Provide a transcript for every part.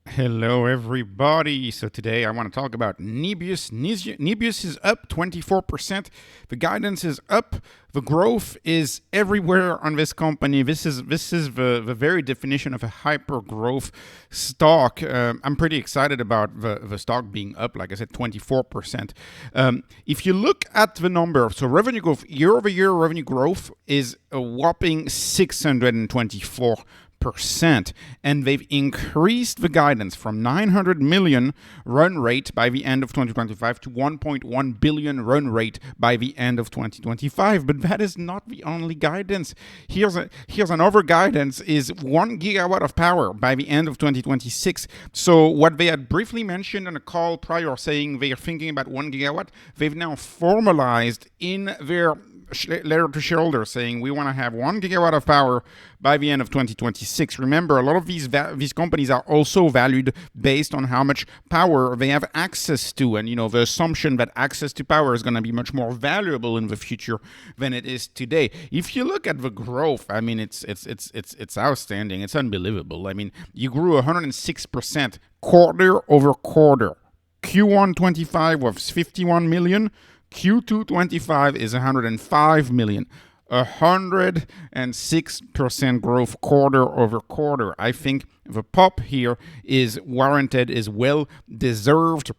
Hello, everybody. So today I want to talk about Nebius. Nebius is up 24%. The guidance is up. The growth is everywhere on this company. This is the very definition of a hyper growth stock. I'm pretty excited about the stock being up, like I said, 24%. If you look at the number, so revenue growth, year over year revenue growth is a whopping 624%. And they've increased the guidance from 900 million run rate by the end of 2025 to 1.1 billion run rate by the end of 2025. But that is not the only guidance. Here's another guidance is 1 gigawatt of power by the end of 2026. So what they had briefly mentioned on a call prior, saying they are thinking about 1 gigawatt, they've now formalized in their letter to shareholders saying we want to have 1 gigawatt of power by the end of 2026. Remember, a lot of these companies are also valued based on how much power they have access to, and the assumption that access to power is going to be much more valuable in the future than it is today. If you look at the growth, I mean, it's outstanding. It's unbelievable. I mean, you grew 106% quarter over quarter. Q1 25 was 51 million. Q2 25 is 105 million. 106% growth quarter over quarter. I think the pop here is warranted, is well deserved.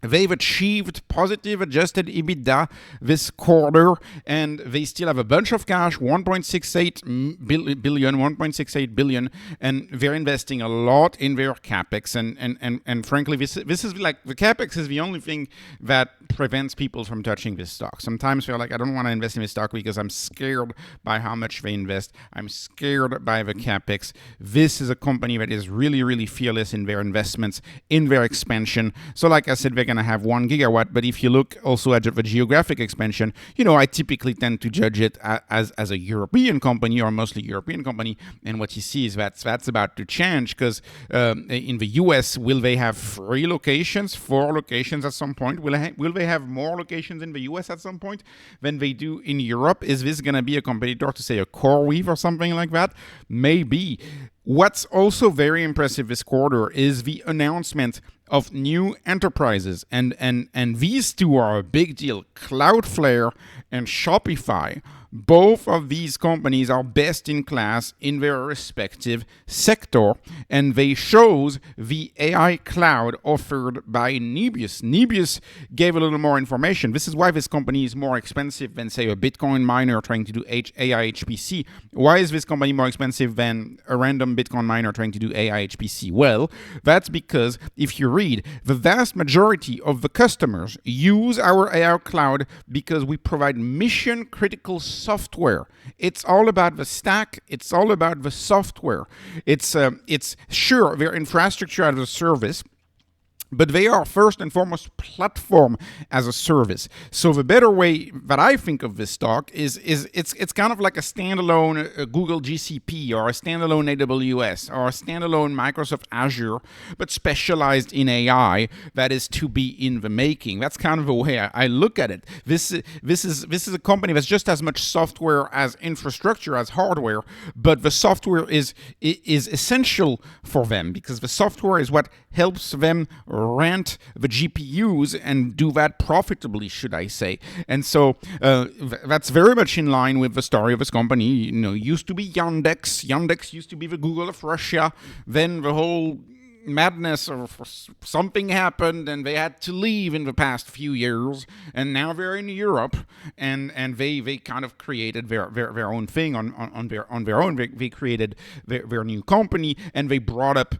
They've achieved positive adjusted EBITDA this quarter, and they still have a bunch of cash, 1.68 billion, and they're investing a lot in their capex. And frankly, this is like the capex is the only thing that prevents people from touching this stock. Sometimes they're like, I don't want to invest in this stock because I'm scared by how much they invest. I'm scared by the capex. This is a company that is really, really fearless in their investments, in their expansion. So like I said, they're going to have 1 gigawatt, but if you look also at the geographic expansion, I typically tend to judge it as a European company, or mostly European company, and what you see is that's about to change, because in the US, will they have 3 locations, 4 locations at some point? Will they have more locations in the US at some point than they do in Europe? Is this going to be a competitor to, say, a CoreWeave or something like that? Maybe. What's also very impressive this quarter is the announcement of new enterprises, and these two are a big deal. Cloudflare and Shopify. Both of these companies are best in class in their respective sector, and they shows the AI cloud offered by Nebius. Nebius gave a little more information. This is why this company is more expensive than, say, a Bitcoin miner trying to do AI HPC. Why is this company more expensive than a random Bitcoin miner trying to do AI HPC? Well, that's because if you read, the vast majority of the customers use our AI cloud because we provide mission critical software. It's all about the stack. It's all about the software. It's sure, their infrastructure as a service, but they are first and foremost platform as a service. So the better way that I think of this stock is it's kind of like a standalone Google GCP, or a standalone AWS, or a standalone Microsoft Azure, but specialized in AI that is to be in the making. That's kind of the way I look at it. This is a company that's just as much software as infrastructure, as hardware, but the software is essential for them, because the software is what helps them rent the GPUs and do that profitably, should I say. And so that's very much in line with the story of this company. Used to be Yandex. Yandex used to be the Google of Russia. Then the whole madness or something happened, and they had to leave in the past few years, and now they're in Europe, and they kind of created their own thing on their own. They created their new company, and they brought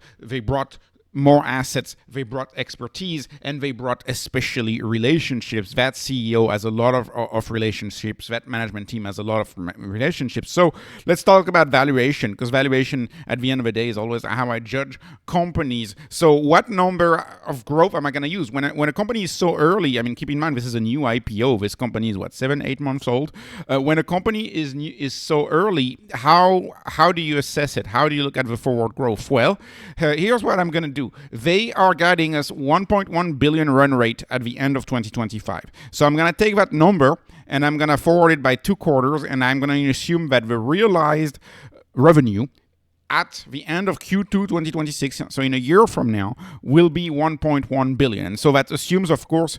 more assets, they brought expertise, and they brought especially relationships. That CEO has a lot of relationships. That management team has a lot of relationships. So let's talk about valuation, because valuation at the end of the day is always how I judge companies. So what number of growth am I going to use? When a company is so early, I mean, keep in mind, this is a new IPO. This company is 7-8 months old. When a company is so early, how do you assess it? How do you look at the forward growth? Well, here's what I'm going to do. They are guiding us 1.1 billion run rate at the end of 2025. So I'm going to take that number and I'm going to forward it by 2 quarters, and I'm going to assume that the realized revenue at the end of Q2 2026, so in a year from now, will be 1.1 billion. And so that assumes, of course,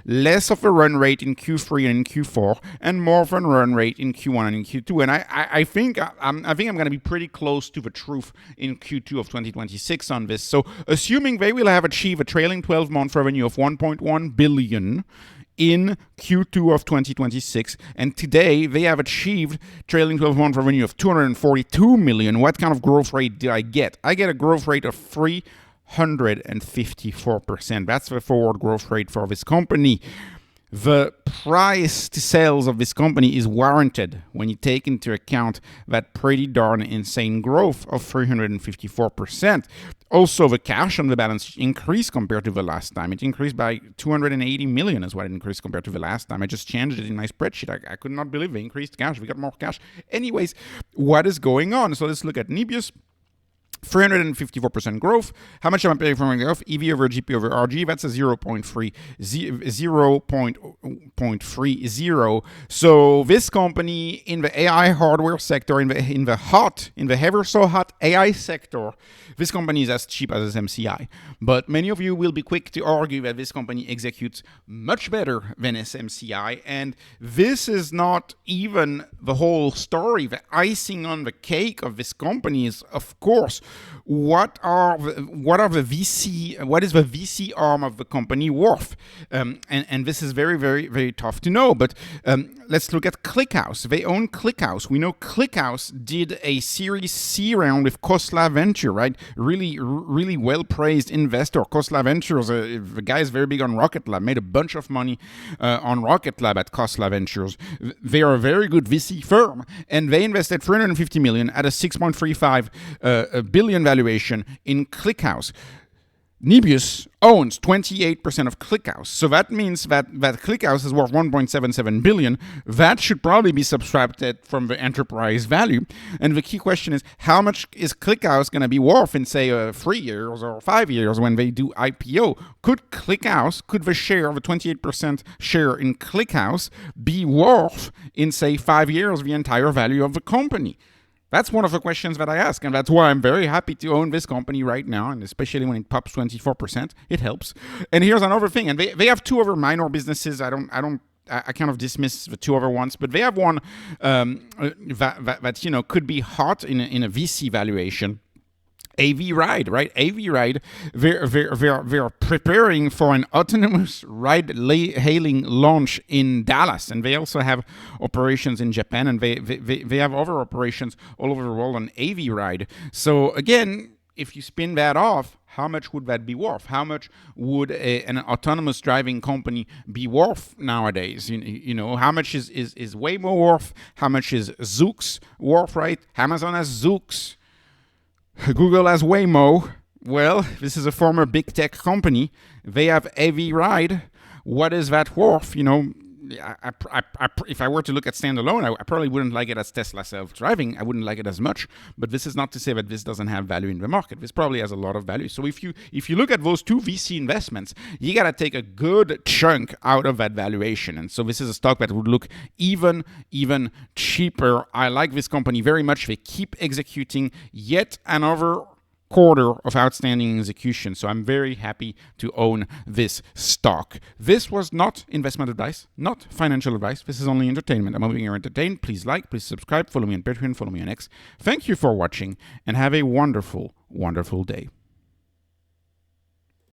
less of a run rate in Q3 and in Q4, and more of a run rate in Q1 and in Q2. And I think I'm going to be pretty close to the truth in Q2 of 2026 on this. So assuming they will have achieved a trailing 12-month revenue of 1.1 billion in Q2 of 2026, and today they have achieved trailing 12-month revenue of 242 million. What kind of growth rate did I get? I get a growth rate of 354%. That's the forward growth rate for this company. The price to sales of this company is warranted when you take into account that pretty darn insane growth of 354%. Also, the cash on the balance sheet increased compared to the last time. It increased by 280 million is what it increased compared to the last time. I just changed it in my spreadsheet. I could not believe they increased cash. We got more cash. Anyways, what is going on? So let's look at Nebius. 354% growth. How much am I paying for my growth? EV over GP over RG, that's a 0.30. So this company in the AI hardware sector, in the ever so hot AI sector, this company is as cheap as SMCI. But many of you will be quick to argue that this company executes much better than SMCI, and this is not even the whole story. The icing on the cake of this company is, of course, what is the VC arm of the company worth? And this is very, very, very tough to know. But let's look at ClickHouse. They own ClickHouse. We know ClickHouse did a Series C round with Khosla Venture, right? Really, really well-praised investor. Khosla Ventures, the guy is very big on Rocket Lab, made a bunch of money on Rocket Lab at Khosla Ventures. They are a very good VC firm, and they invested 350 million at a 6.35 billion valuation in ClickHouse. Nebius owns 28% of ClickHouse. So that means that ClickHouse is worth 1.77 billion. That should probably be subtracted from the enterprise value. And the key question is, how much is ClickHouse going to be worth in, say, 3 years or 5 years when they do IPO? Could the share of a 28% share in ClickHouse be worth in, say, 5 years the entire value of the company? That's one of the questions that I ask, and that's why I'm very happy to own this company right now, and especially when it pops 24%, it helps. And here's another thing, and they have two other minor businesses. I kind of dismiss the two other ones, but they have one that could be hot in a VC valuation. AV Ride, right? AV Ride, they're preparing for an autonomous ride-hailing launch in Dallas, and they also have operations in Japan, and they have other operations all over the world on AV Ride. So again, if you spin that off, how much would that be worth? How much would an autonomous driving company be worth nowadays? How much is Waymo worth? How much is Zoox worth, right? Amazon has Zoox. Google has Waymo. Well, this is a former big tech company. They have AV Ride. What is that worth? If I were to look at standalone, I probably wouldn't like it as Tesla self-driving. I wouldn't like it as much. But this is not to say that this doesn't have value in the market. This probably has a lot of value. So if you look at those two VC investments, you got to take a good chunk out of that valuation. And so this is a stock that would look even cheaper. I like this company very much. They keep executing yet another quarter of outstanding execution. So I'm very happy to own this stock. This was not investment advice, not financial advice. This is only entertainment. I'm hoping you're entertained. Please like, please subscribe, follow me on Patreon, follow me on X. Thank you for watching, and have a wonderful, wonderful day.